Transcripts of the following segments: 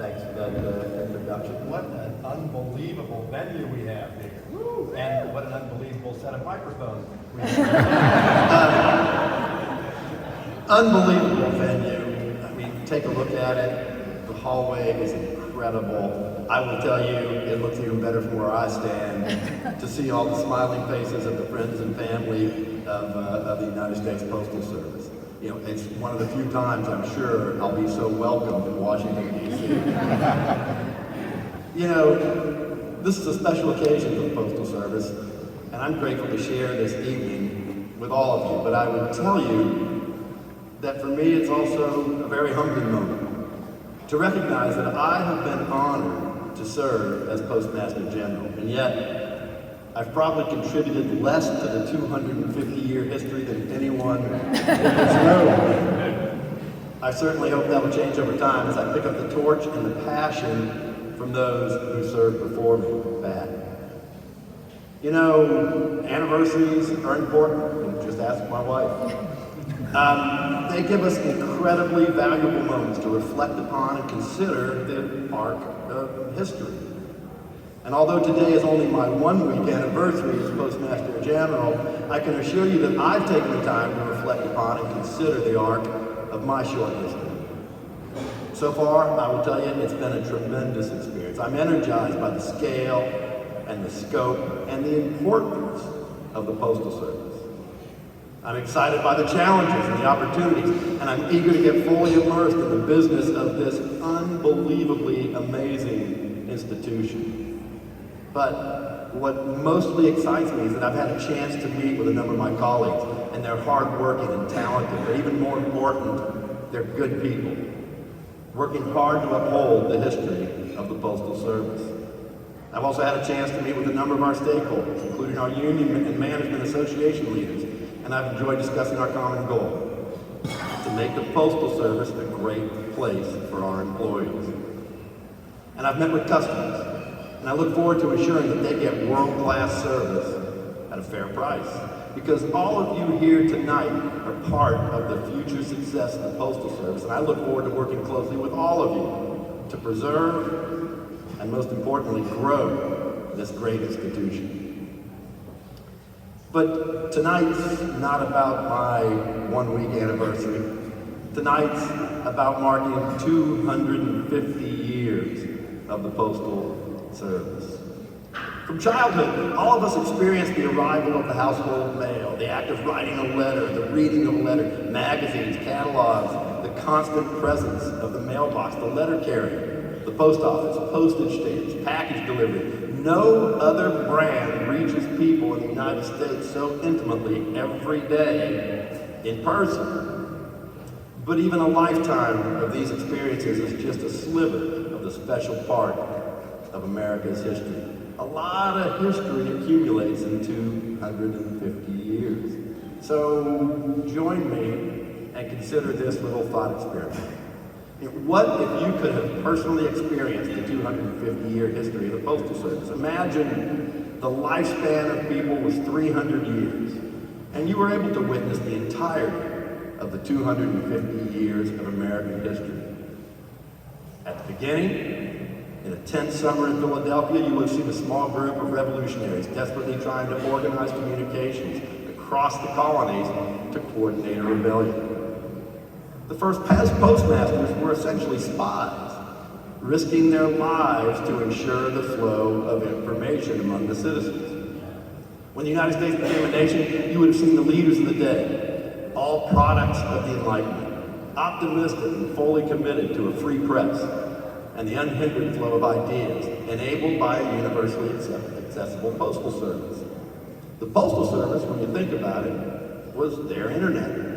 Thanks for that introduction. What an unbelievable venue we have here. Woo! And what an unbelievable set of microphones we have. Unbelievable venue. I mean, take a look at it. The hallway is incredible. I will tell you, it looks even better from where I stand to see all the smiling faces of the friends and family of the United States Postal Service. You know, it's one of the few times I'm sure I'll be so welcomed in Washington, D.C. You know, this is a special occasion for the Postal Service, and I'm grateful to share this evening with all of you. But I would tell you that for me, it's also a very humbling moment to recognize that I have been honored to serve as Postmaster General, and yet I've probably contributed less to the 250-year history than anyone in this room. I certainly hope that will change over time as I pick up the torch and the passion from those who served before me back. You know, anniversaries are important. Just ask my wife. They give us incredibly valuable moments to reflect upon and consider the arc of history. And although today is only my one-week anniversary as Postmaster General, I can assure you that I've taken the time to reflect upon and consider the arc of my short history. So far, I will tell you, it's been a tremendous experience. I'm energized by the scale and the scope and the importance of the Postal Service. I'm excited by the challenges and the opportunities, and I'm eager to get fully immersed in the business of this unbelievably amazing institution. But what mostly excites me is that I've had a chance to meet with a number of my colleagues, and they're hardworking and talented, but even more important, they're good people, working hard to uphold the history of the Postal Service. I've also had a chance to meet with a number of our stakeholders, including our union and management association leaders, and I've enjoyed discussing our common goal, to make the Postal Service a great place for our employees. And I've met with customers, and I look forward to ensuring that they get world-class service at a fair price. Because all of you here tonight are part of the future success of the Postal Service, and I look forward to working closely with all of you to preserve and, most importantly, grow this great institution. But tonight's not about my one-week anniversary. Tonight's about marking 250 years of the Postal Service. From childhood, all of us experienced the arrival of the household mail, the act of writing a letter, the reading of a letter, magazines, catalogs, the constant presence of the mailbox, the letter carrier, the post office, postage stamps, package delivery. No other brand reaches people in the United States so intimately every day in person. But even a lifetime of these experiences is just a sliver of the special part of America's history. A lot of history accumulates in 250 years. So join me and consider this little thought experiment. What if you could have personally experienced the 250-year history of the Postal Service? Imagine the lifespan of people was 300 years, and you were able to witness the entirety of the 250 years of American history. At the beginning, in a tense summer in Philadelphia, you would have seen a small group of revolutionaries desperately trying to organize communications across the colonies to coordinate a rebellion. The first postmasters were essentially spies, risking their lives to ensure the flow of information among the citizens. When the United States became a nation, you would have seen the leaders of the day, all products of the Enlightenment, optimistic and fully committed to a free press and the unhindered flow of ideas, enabled by a universally accessible postal service. The Postal Service, when you think about it, was their internet.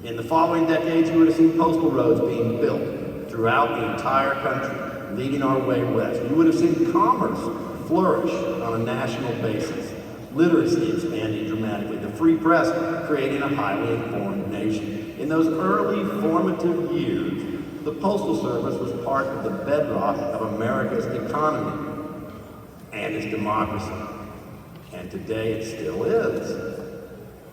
In the following decades, you would have seen postal roads being built throughout the entire country, leading our way west. You would have seen commerce flourish on a national basis, literacy expanding dramatically, the free press creating a highly informed nation. In those early formative years, the Postal Service was part of the bedrock of America's economy and its democracy. And today it still is.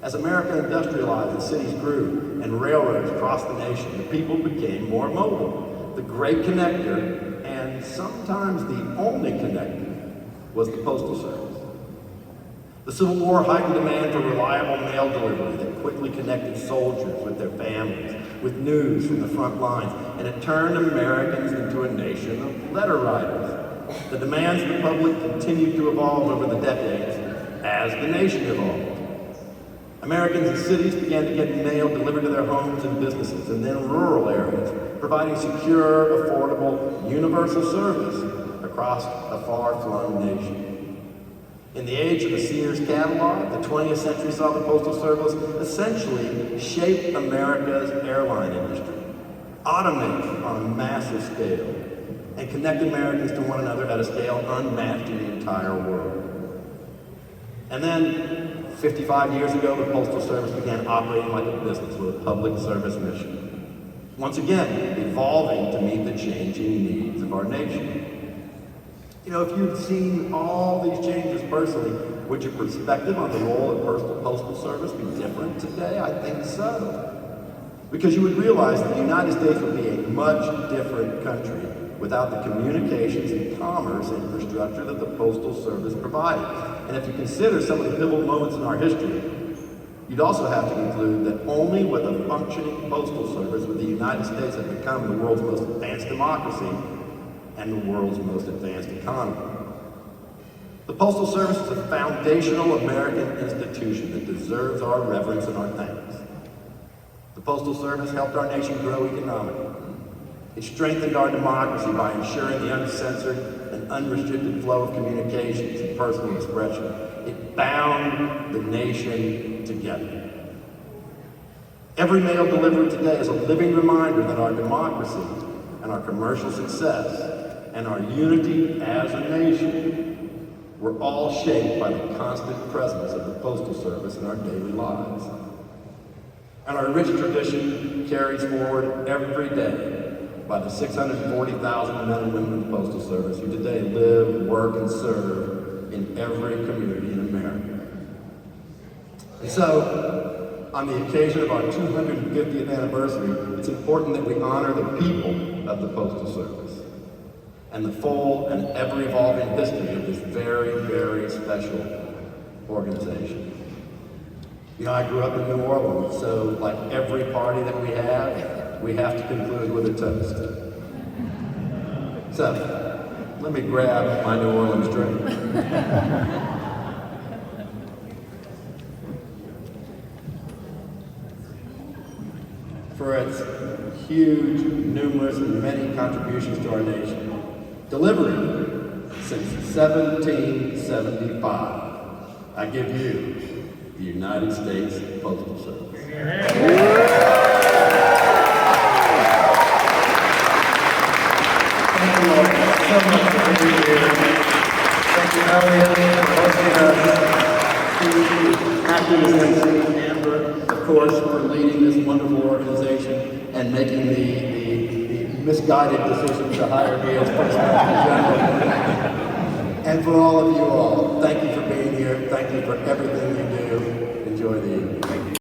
As America industrialized and cities grew and railroads crossed the nation, the people became more mobile. the great connector, and sometimes the only connector, was the Postal Service. The Civil War heightened demand for reliable mail delivery that quickly connected soldiers with their families, with news from the front lines, and it turned Americans into a nation of letter writers. The demands of the public continued to evolve over the decades as the nation evolved. Americans in cities began to get mail delivered to their homes and businesses, and then rural areas, providing secure, affordable, universal service across a far-flung nation. In the age of the Sears catalog, the 20th century saw the Postal Service essentially shape America's airline industry, automate on a massive scale, and connect Americans to one another at a scale unmatched in the entire world. And then, 55 years ago, the Postal Service began operating like a business with a public service mission. Once again, evolving to meet the changing needs of our nation. You know, if you'd seen all these changes personally, would your perspective on the role of Postal Service be different today? I think so. Because you would realize that the United States would be a much different country without the communications and commerce infrastructure that the Postal Service provided. And if you consider some of the pivotal moments in our history, you'd also have to conclude that only with a functioning Postal Service would the United States have become the world's most advanced democracy and the world's most advanced economy. The Postal Service is a foundational American institution that deserves our reverence and our thanks. The Postal Service helped our nation grow economically. It strengthened our democracy by ensuring the uncensored and unrestricted flow of communications and personal expression. It bound the nation together. Every mail delivered today is a living reminder that our democracy and our commercial success and our unity as a nation were all shaped by the constant presence of the Postal Service in our daily lives. And our rich tradition carries forward every day by the 640,000 men and women of the Postal Service who today live, work, and serve in every community in America. And so, on the occasion of our 250th anniversary, it's important that we honor the people of the Postal Service and the full and ever-evolving history of this very, very special organization. You know, I grew up in New Orleans, so like every party that we have to conclude with a toast. So, let me grab my New Orleans drink. For its huge, numerous, and many contributions to our nation, delivering since 1775, I give you the United States Postal Service. Thank you all so much for being here. Thank you, Elliot, for hosting us. Acting as MC, Amber, of course, for leading this wonderful organization and making the misguided decision to hire me as Postmaster General. And for all of you all, thank you for being here. Thank you for everything you do. Enjoy the evening.